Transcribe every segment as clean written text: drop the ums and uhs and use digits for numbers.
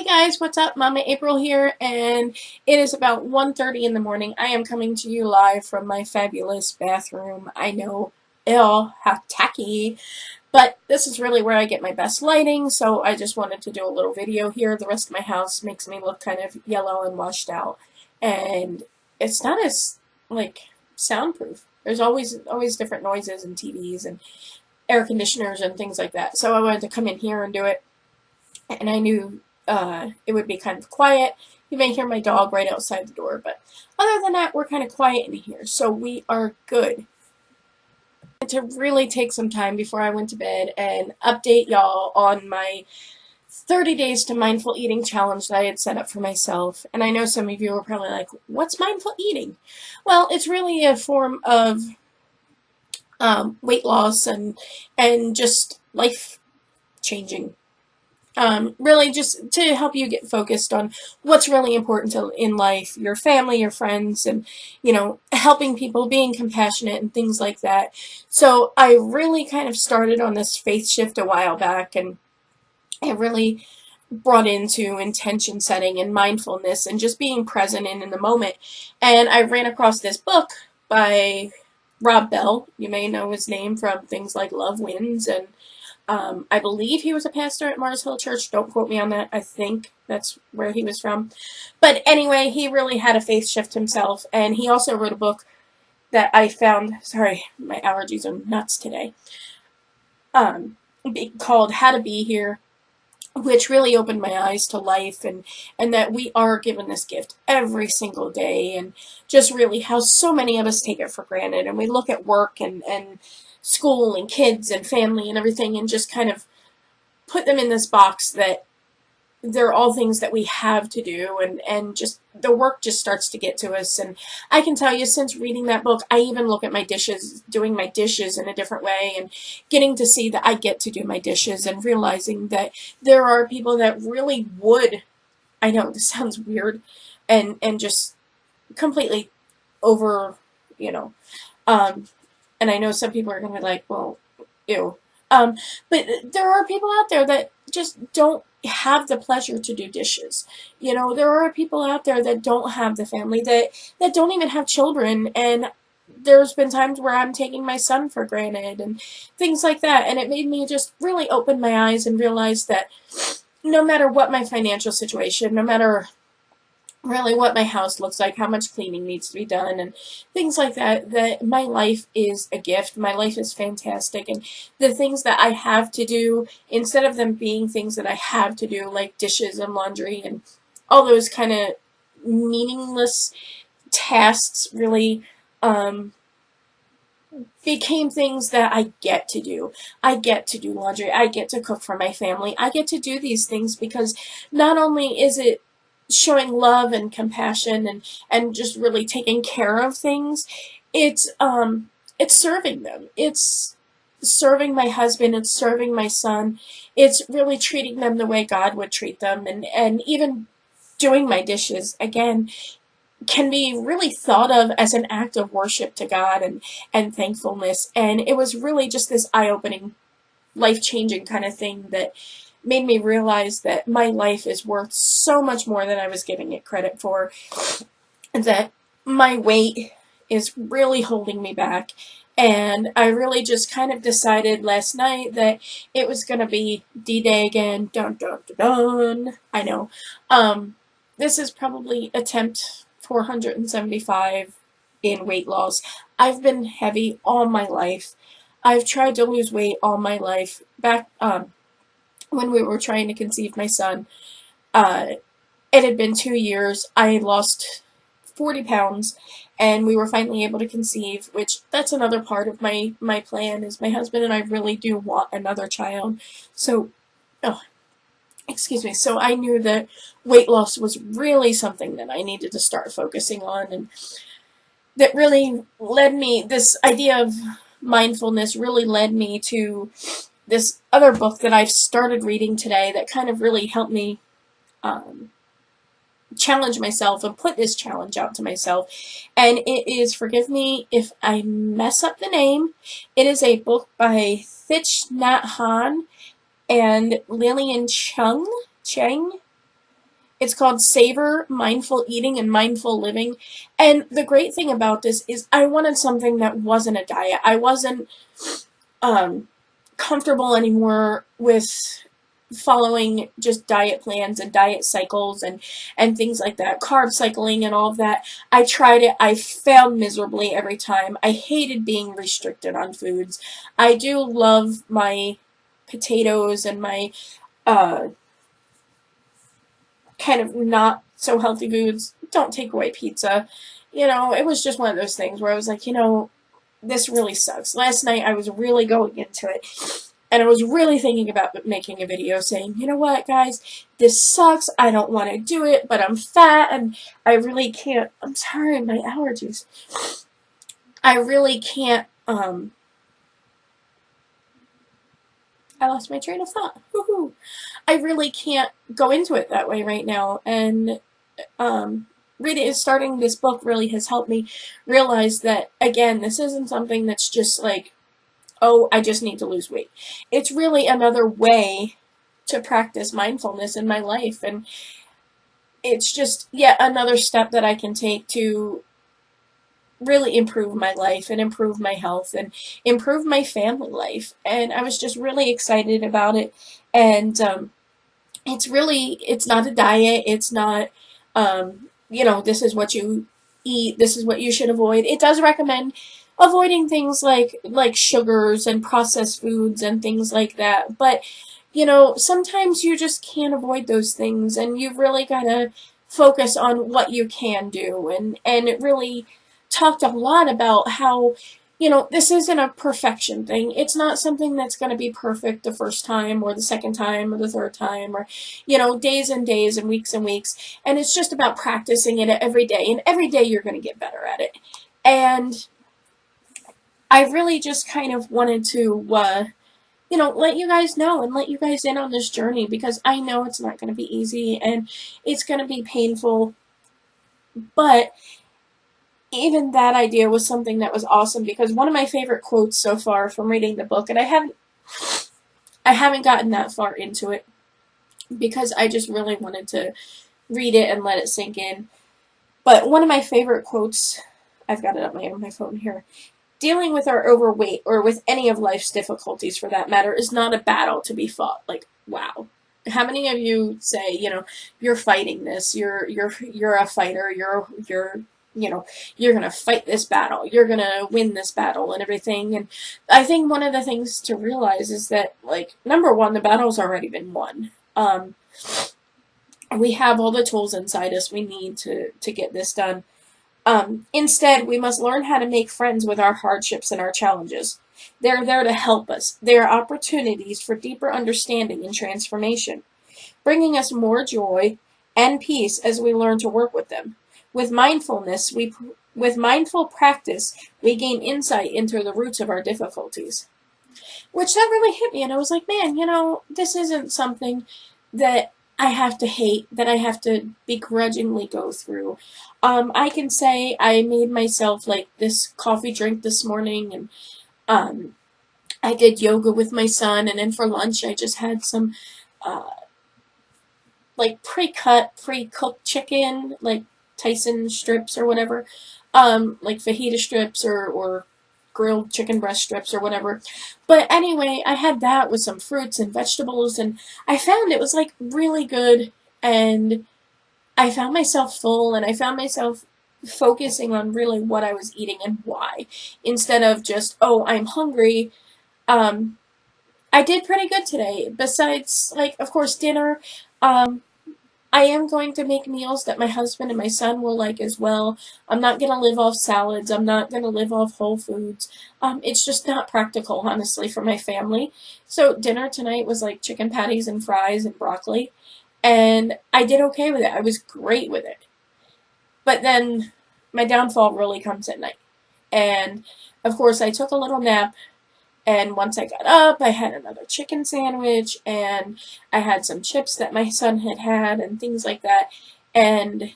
Guys, what's up? Mama April here, and it is about 1:30 in the morning. I am coming to you live from my fabulous bathroom. I know, ew, how tacky, but this is really where I get my best lighting, so I just wanted to do a little video here. The rest of my house makes me look kind of yellow and washed out, and it's not as, soundproof. There's always different noises and TVs and air conditioners and things like that, so I wanted to come in here and do it. And I knew it would be kind of quiet. You may hear my dog right outside the door, but other than that, we're kind of quiet in here, so we are good. And to really take some time before I went to bed and update y'all on my 30 days to mindful eating challenge that I had set up for myself. And I know some of you are probably like, what's mindful eating? Well, it's really a form of weight loss and just life changing. Really just to help you get focused on what's really important in life, your family, your friends, and, helping people, being compassionate, and things like that. So I really kind of started on this faith shift a while back, and it really brought into intention setting and mindfulness and just being present in the moment. And I ran across this book by Rob Bell. You may know his name from things like Love Wins, and I believe he was a pastor at Mars Hill Church. Don't quote me on that. I think that's where he was from. But anyway, he really had a faith shift himself. And he also wrote a book that I found, sorry, my allergies are nuts today, called How to Be Here, which really opened my eyes to life and that we are given this gift every single day, and just really how so many of us take it for granted. And we look at work and school and kids and family and everything and just kind of put them in this box that they're all things that we have to do, and just the work just starts to get to us. And I can tell you, since reading that book, I even look at my dishes, doing my dishes in a different way, and getting to see that I get to do my dishes, and realizing that there are people that really would, I know this sounds weird, and just completely over, and I know some people are going to be like, well, ew. But there are people out there that just don't have the pleasure to do dishes. There are people out there that don't have the family, that don't even have children, and there's been times where I'm taking my son for granted and things like that, and it made me just really open my eyes and realize that no matter what my financial situation, no matter really what my house looks like, how much cleaning needs to be done, and things like that, that my life is a gift. My life is fantastic, and the things that I have to do, instead of them being things that I have to do, like dishes and laundry and all those kind of meaningless tasks, really became things that I get to do. I get to do laundry. I get to cook for my family. I get to do these things because not only is it showing love and compassion and just really taking care of things, it's serving them. It's serving my husband, it's serving my son, it's really treating them the way God would treat them, and even doing my dishes, again, can be really thought of as an act of worship to God and thankfulness. And it was really just this eye-opening, life-changing kind of thing that made me realize that my life is worth so much more than I was giving it credit for, and that my weight is really holding me back. And I really just kind of decided last night that it was going to be D-Day again. Dun, dun, dun, dun. I know. This is probably attempt 475 in weight loss. I've been heavy all my life. I've tried to lose weight all my life. Back, when we were trying to conceive my son, it had been 2 years. I had lost 40 pounds, and we were finally able to conceive, which that's another part of my plan, is my husband and I really do want another child. So, excuse me, so I knew that weight loss was really something that I needed to start focusing on, and that really led me, this idea of mindfulness really led me to this other book that I've started reading today that kind of really helped me challenge myself and put this challenge out to myself. And it is, forgive me if I mess up the name, it is a book by Thich Nhat Hanh and Lillian Cheng. It's called Savor Mindful Eating and Mindful Living. And the great thing about this is I wanted something that wasn't a diet. I wasn't um, comfortable anymore with following just diet plans and diet cycles and things like that, carb cycling and all of that. I tried it. I failed miserably every time. I hated being restricted on foods. I do love my potatoes and my uh, kind of not so healthy foods. Don't take away pizza. It was just one of those things where I was like, this really sucks. Last night I was really going into it. And I was really thinking about making a video saying, you know what, guys, this sucks. I don't want to do it, but I'm fat and I really can't. I'm sorry, my allergies. I really can't. I lost my train of thought. Woohoo! I really can't go into it that way right now. And starting this book really has helped me realize that, again, this isn't something that's just like, oh, I just need to lose weight. It's really another way to practice mindfulness in my life, and it's just yet another step that I can take to really improve my life and improve my health and improve my family life. And I was just really excited about it. And it's not a diet. It's not, this is what you eat. This is what you should avoid. It does recommend avoiding things like sugars and processed foods and things like that. But, sometimes you just can't avoid those things, and you've really got to focus on what you can do. And it really talked a lot about how, this isn't a perfection thing. It's not something that's going to be perfect the first time or the second time or the third time or, days and days and weeks. And it's just about practicing it every day. And every day you're going to get better at it. And I really just kind of wanted to, let you guys know and let you guys in on this journey, because I know it's not going to be easy and it's going to be painful. But even that idea was something that was awesome, because one of my favorite quotes so far from reading the book, and I haven't gotten that far into it because I just really wanted to read it and let it sink in. But one of my favorite quotes, I've got it up on my phone here. Dealing with our overweight, or with any of life's difficulties for that matter, is not a battle to be fought. Like, wow. How many of you say, you're fighting this, you're a fighter, you're gonna fight this battle, you're gonna win this battle and everything. And I think one of the things to realize is that, like, number one, the battle's already been won. We have all the tools inside us we need to get this done. Instead, we must learn how to make friends with our hardships and our challenges. They're there to help us. They are opportunities for deeper understanding and transformation, bringing us more joy and peace as we learn to work with them. With with mindful practice, we gain insight into the roots of our difficulties. Which that really hit me, and I was like, man, this isn't something that I have to hate, that I have to begrudgingly go through. I can say I made myself like this coffee drink this morning, and um, I did yoga with my son, and then for lunch I just had some uh, like pre-cooked chicken, like Tyson strips or whatever, like fajita strips or grilled chicken breast strips or whatever. But anyway, I had that with some fruits and vegetables, and I found it was like really good, and I found myself full, and I found myself focusing on really what I was eating and why, instead of just, oh, I'm hungry. Um, I did pretty good today. Besides, like, of course, dinner. Um, I am going to make meals that my husband and my son will like as well. I'm not going to live off salads. I'm not going to live off whole foods. It's just not practical, honestly, for my family. So dinner tonight was like chicken patties and fries and broccoli. And I did okay with it. I was great with it. But then my downfall really comes at night. And of course, I took a little nap, and once I got up, I had another chicken sandwich, and I had some chips that my son had had, and things like that. And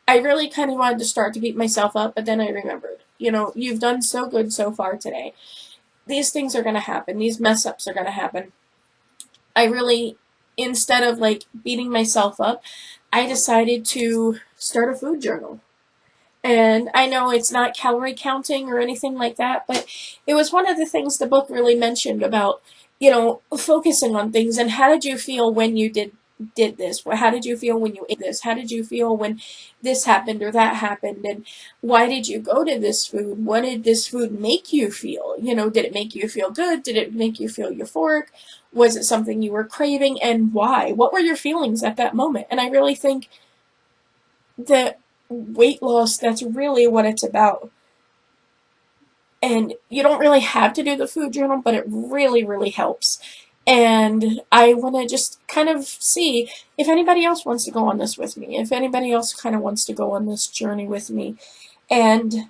I really kind of wanted to start to beat myself up, but then I remembered, you've done so good so far today. These things are going to happen. These mess ups are going to happen. I really, instead of like beating myself up, I decided to start a food journal. And I know it's not calorie counting or anything like that, but it was one of the things the book really mentioned about, focusing on things. And how did you feel when you did this? How did you feel when you ate this? How did you feel when this happened or that happened? And why did you go to this food? What did this food make you feel? Did it make you feel good? Did it make you feel euphoric? Was it something you were craving? And why? What were your feelings at that moment? And I really think that weight loss, that's really what it's about. And you don't really have to do the food journal, but it really, really helps. And I want to just kind of see if anybody else wants to go on this with me, if anybody else kind of wants to go on this journey with me. And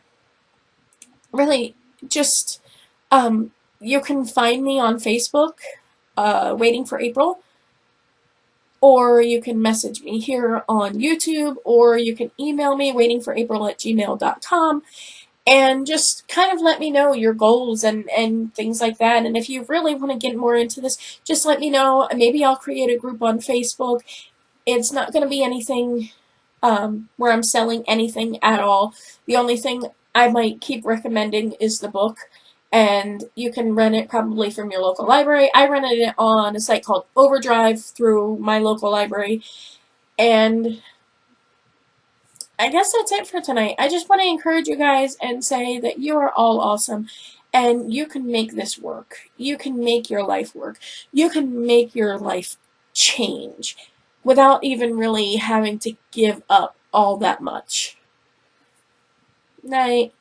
really, just, you can find me on Facebook, Waiting for April, or you can message me here on YouTube, or you can email me, waitingforapril@gmail.com, and just kind of let me know your goals and things like that. And if you really want to get more into this, just let me know. Maybe I'll create a group on Facebook. It's not going to be anything where I'm selling anything at all. The only thing I might keep recommending is the book. And you can rent it probably from your local library. I rented it on a site called Overdrive through my local library. And I guess that's it for tonight. I just want to encourage you guys and say that you are all awesome and you can make this work. You can make your life work. You can make your life change without even really having to give up all that much. Night.